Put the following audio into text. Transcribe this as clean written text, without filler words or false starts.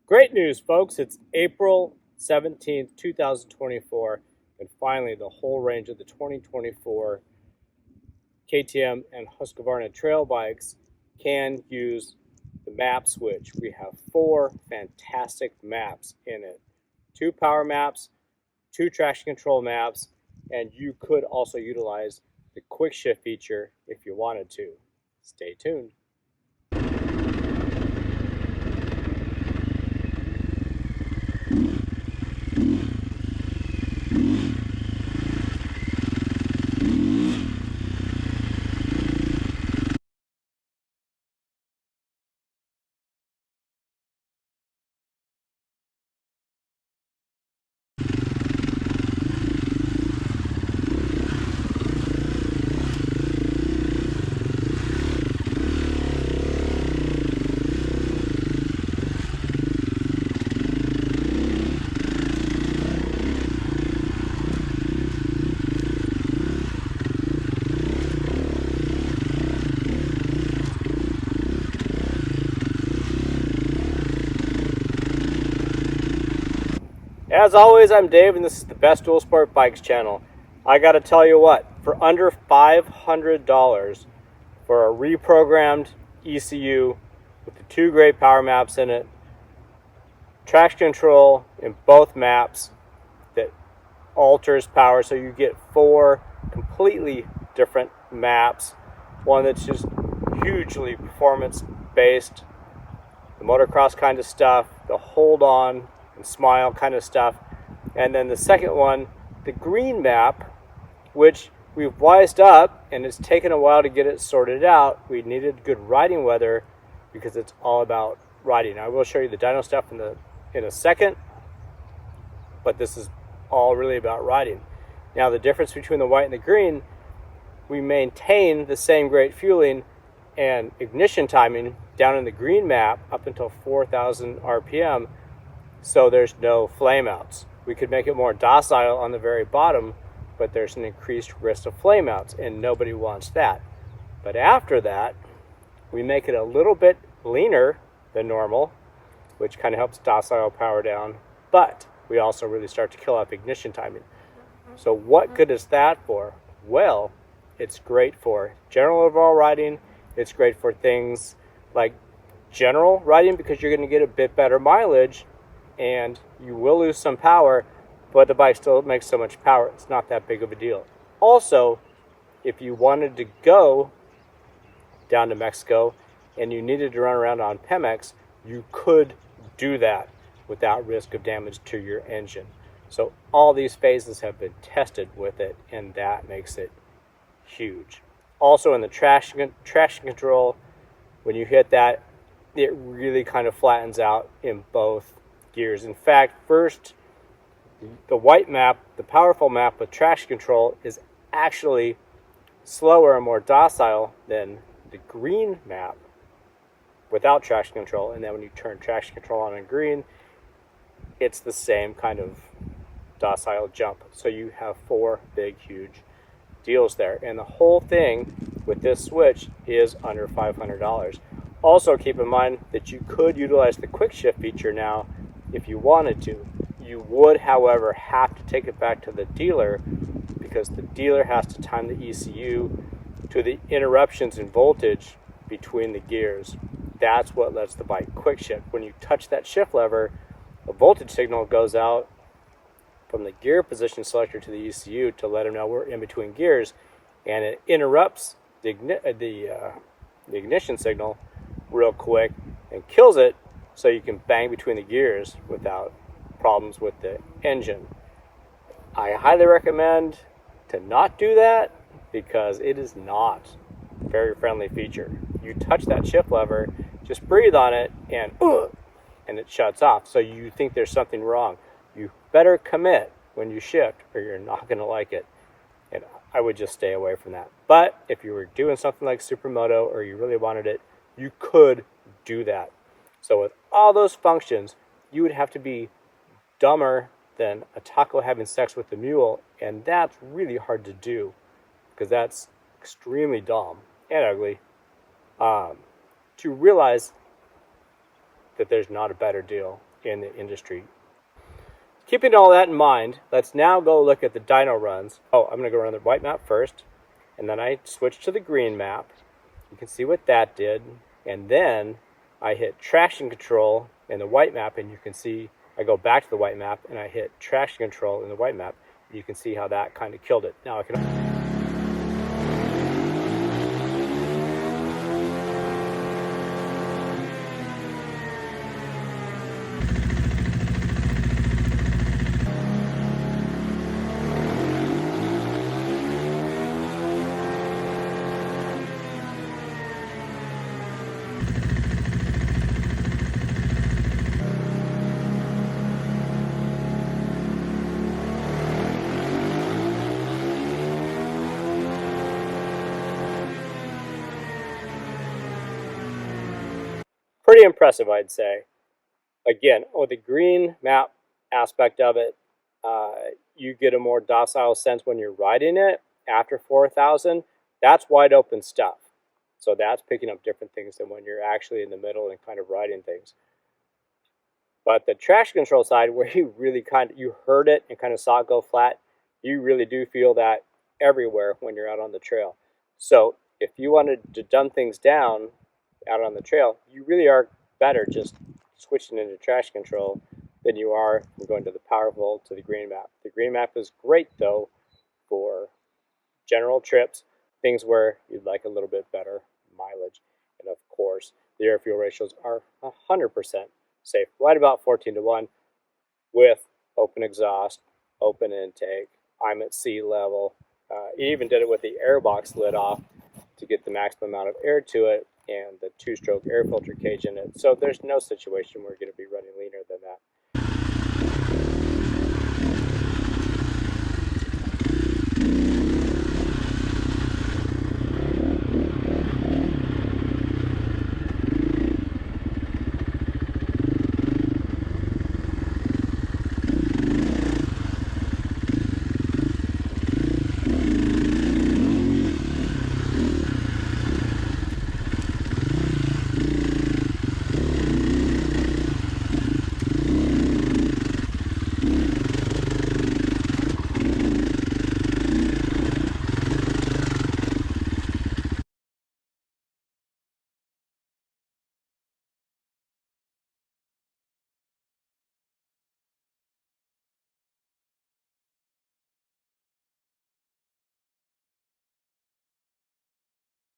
Great news, folks. It's April 17th, 2024, and finally the whole range of the 2024 KTM and Husqvarna trail bikes can use the map switch. We have 4 fantastic maps in it. 2 power maps, 2 traction control maps, and you could also utilize the quick shift feature if you wanted to. Stay tuned. As always, I'm Dave, and this is the Best Dual Sport Bikes channel. I gotta tell you what, for under $500 for a reprogrammed ECU with the 2 great power maps in it, traction control in both maps that alters power, so you get 4 completely different maps. One that's just hugely performance based, the motocross kind of stuff, the hold on and smile kind of stuff. And then the second one, the green map, which we've wised up, and it's taken a while to get it sorted out. We needed good riding weather because it's all about riding. I will show you the dyno stuff in a second, but this is all really about riding. Now the difference between the white and the green, we maintain the same great fueling and ignition timing down in the green map up until 4,000 RPM. So there's no flameouts. We could make it more docile on the very bottom, but there's an increased risk of flameouts, and nobody wants that. But after that, we make it a little bit leaner than normal, which kind of helps docile power down, but we also really start to kill off ignition timing. So what good is that for? Well, it's great for general overall riding. It's great for things like general riding because you're going to get a bit better mileage, and you will lose some power, but the bike still makes so much power, it's not that big of a deal. Also, if you wanted to go down to Mexico and you needed to run around on Pemex, you could do that without risk of damage to your engine. So all these phases have been tested with it, and that makes it huge. Also in the traction control, when you hit that, it really kind of flattens out in both gears. In fact, first, the white map, the powerful map with traction control, is actually slower and more docile than the green map without traction control. And then when you turn traction control on in green, it's the same kind of docile jump. So you have 4 big, huge deals there. And the whole thing with this switch is under $500. Also keep in mind that you could utilize the quick shift feature now if you wanted to. You would, however, have to take it back to the dealer because the dealer has to time the ECU to the interruptions in voltage between the gears. That's what lets the bike quick shift. When you touch that shift lever, a voltage signal goes out from the gear position selector to the ECU to let them know we're in between gears, and it interrupts the ignition signal real quick and kills it, so you can bang between the gears without problems with the engine. I highly recommend to not do that because it is not a very friendly feature. You touch that shift lever, just breathe on it, and it shuts off. So you think there's something wrong. You better commit when you shift or you're not going to like it. And I would just stay away from that. But if you were doing something like Supermoto or you really wanted it, you could do that. So with all those functions, you would have to be dumber than a taco having sex with a mule, and that's really hard to do because that's extremely dumb and ugly, to realize that there's not a better deal. in the industry. Keeping all that in mind, let's now go look at the dyno runs. Oh, I'm going to go run the white map first, and then I switch to the green map. You can see what that did, and then I hit traction control in the white map, and you can see I go back to the white map and I hit traction control in the white map. You can see how that kind of killed it. Now I can pretty impressive, I'd say. Again, with the green map aspect of it, you get a more docile sense when you're riding it. After 4,000, that's wide open stuff. So that's picking up different things than when you're actually in the middle and kind of riding things. But the traction control side, where you really you heard it and kind of saw it go flat, you really do feel that everywhere when you're out on the trail. So if you wanted to dumb things down out on the trail, you really are better just switching into traction control than you are from going to the powerful to the green map. The green map is great though for general trips, things where you'd like a little bit better mileage. And of course, the air fuel ratios are 100% safe, right about 14:1 with open exhaust, open intake. I'm at sea level. He even did it with the airbox lid off to get the maximum amount of air to it, and the two-stroke air filter cage in it. So there's no situation where you're going to be running leaner than that.